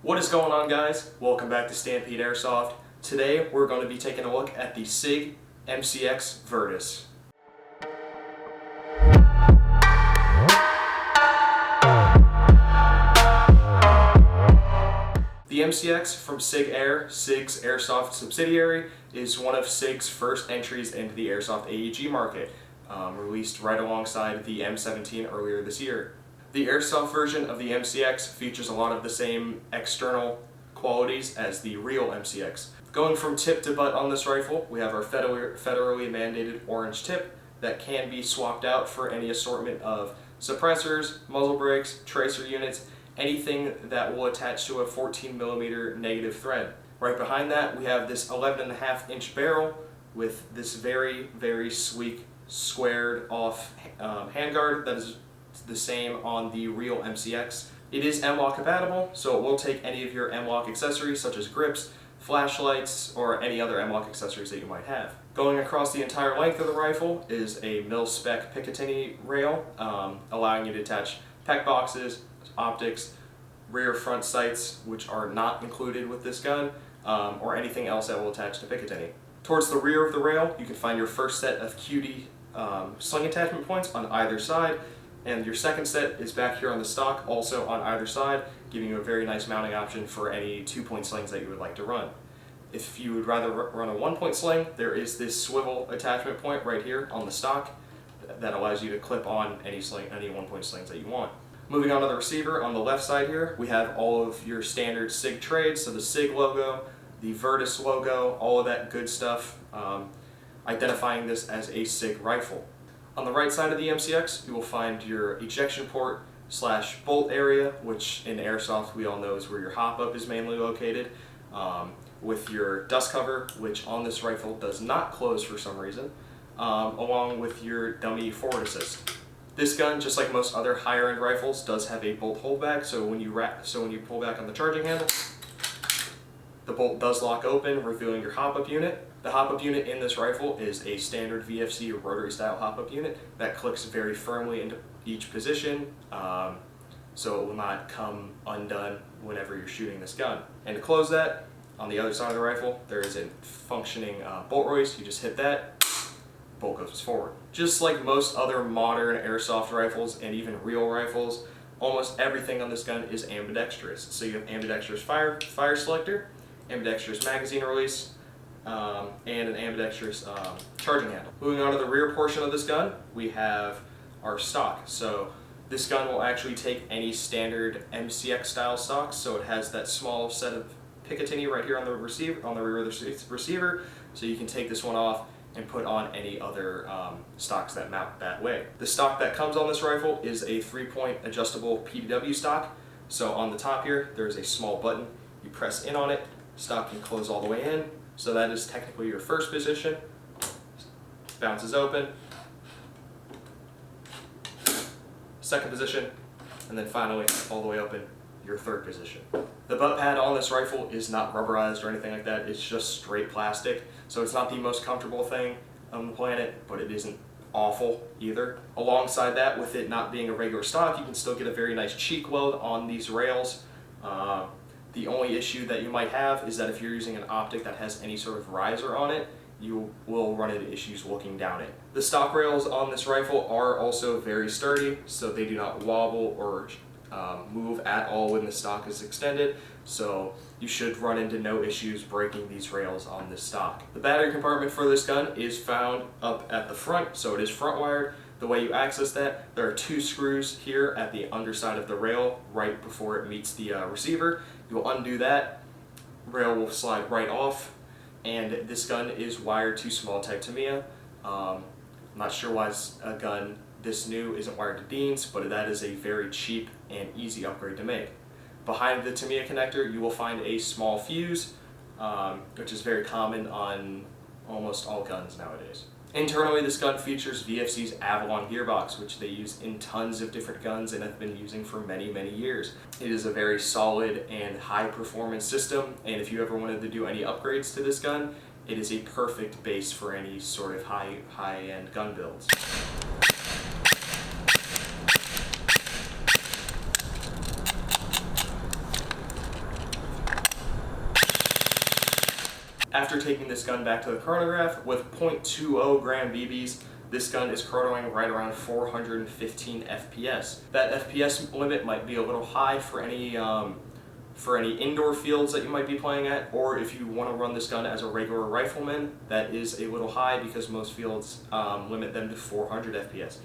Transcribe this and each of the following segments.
What is going on, guys? Welcome back to Stampede Airsoft. Today we're going to be taking a look at the Sig MCX Virtus. The MCX from Sig Air, Sig's airsoft subsidiary, is one of Sig's first entries into the airsoft AEG market, released right alongside the M17 earlier this year. The airsoft version of the MCX features a lot of the same external qualities as the real MCX. Going from tip to butt on this rifle, we have our federally mandated orange tip that can be swapped out for any assortment of suppressors, muzzle brakes, tracer units, anything that will attach to a 14mm negative thread. Right behind that, we have this 11.5-inch barrel with this very, very sleek squared off handguard that is the same on the real MCX. It is M-LOK compatible, so it will take any of your M-LOK accessories such as grips, flashlights, or any other M-LOK accessories that you might have. Going across the entire length of the rifle is a mil-spec Picatinny rail, allowing you to attach PEC boxes, optics, rear front sights, which are not included with this gun, or anything else that will attach to Picatinny. Towards the rear of the rail, you can find your first set of QD sling attachment points on either side, and your second set is back here on the stock, also on either side, giving you a very nice mounting option for any 2-point slings that you would like to run. If you would rather run a 1-point sling, there is this swivel attachment point right here on the stock that allows you to clip on any 1-point slings that you want. Moving on to the receiver, on the left side here, we have all of your standard Sig trades, so the Sig logo, the Virtus logo, all of that good stuff, identifying this as a Sig rifle. On the right side of the MCX, you will find your ejection port / bolt area, which in airsoft we all know is where your hop-up is mainly located, with your dust cover, which on this rifle does not close for some reason, along with your dummy forward assist. This gun, just like most other higher-end rifles, does have a bolt holdback, so when you pull back on the charging handle, the bolt does lock open, revealing your hop-up unit. The hop-up unit in this rifle is a standard VFC rotary style hop-up unit that clicks very firmly into each position, so it will not come undone whenever you're shooting this gun. And to close that, on the other side of the rifle, there is a functioning bolt release. You just hit that, bolt goes forward. Just like most other modern airsoft rifles and even real rifles, almost everything on this gun is ambidextrous. So you have ambidextrous fire selector, ambidextrous magazine release, and an ambidextrous charging handle. Moving on to the rear portion of this gun, we have our stock. So this gun will actually take any standard MCX style stocks, so it has that small set of Picatinny right here on the receiver, on the rear of the receiver, so you can take this one off and put on any other stocks that mount that way. The stock that comes on this rifle is a 3-point adjustable PDW stock. So on the top here, there's a small button. You press in on it, stock can close all the way in. So that is technically your first position. Bounces open. Second position, and then finally all the way open, your third position. The butt pad on this rifle is not rubberized or anything like that. It's just straight plastic. So it's not the most comfortable thing on the planet, but it isn't awful either. Alongside that, with it not being a regular stock, you can still get a very nice cheek weld on these rails. The only issue that you might have is that if you're using an optic that has any sort of riser on it, you will run into issues looking down it. The stock rails on this rifle are also very sturdy, so they do not wobble or move at all when the stock is extended, so you should run into no issues breaking these rails on this stock. The battery compartment for this gun is found up at the front, so it is front wired. The way you access that, there are 2 screws here at the underside of the rail right before it meets the receiver. You will undo that, rail will slide right off, and this gun is wired to small type Tamiya. I'm not sure why a gun this new isn't wired to Dean's, but that is a very cheap and easy upgrade to make. Behind the Tamiya connector, you will find a small fuse, which is very common on almost all guns nowadays. Internally, this gun features VFC's Avalon gearbox, which they use in tons of different guns and have been using for many, many years. It is a very solid and high-performance system, and if you ever wanted to do any upgrades to this gun, it is a perfect base for any sort of high-end gun builds. After taking this gun back to the chronograph with .20 gram BBs, this gun is chronoing right around 415 FPS. That FPS limit might be a little high for any indoor fields that you might be playing at, or if you want to run this gun as a regular rifleman, that is a little high because most fields limit them to 400 FPS.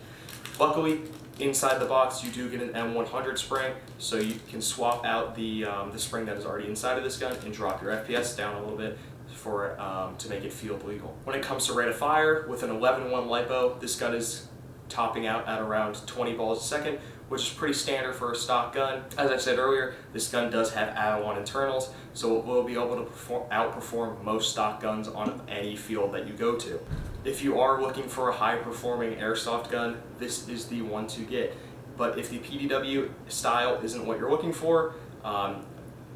Luckily, inside the box you do get an M100 spring, so you can swap out the spring that is already inside of this gun and drop your FPS down a little bit to make it field legal. When it comes to rate of fire, with an 11.1 LiPo, this gun is topping out at around 20 balls a second, which is pretty standard for a stock gun. As I said earlier, this gun does have add-on internals, so it will be able to outperform most stock guns on any field that you go to. If you are looking for a high-performing airsoft gun, this is the one to get. But if the PDW style isn't what you're looking for,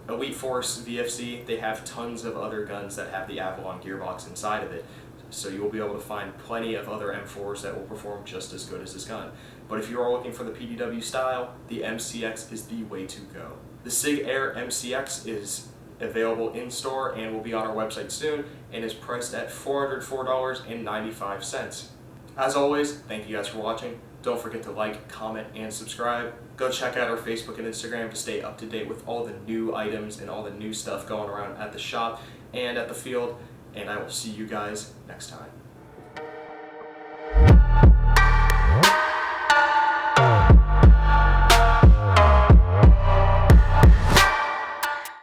Elite Force VFC, they have tons of other guns that have the Avalon gearbox inside of it. So you will be able to find plenty of other M4s that will perform just as good as this gun. But if you are looking for the PDW style, the MCX is the way to go. The Sig Air MCX is available in store and will be on our website soon, and is priced at $404.95. As always, thank you guys for watching. Don't forget to like, comment, and subscribe. Go check out our Facebook and Instagram to stay up to date with all the new items and all the new stuff going around at the shop and at the field. And I will see you guys next time.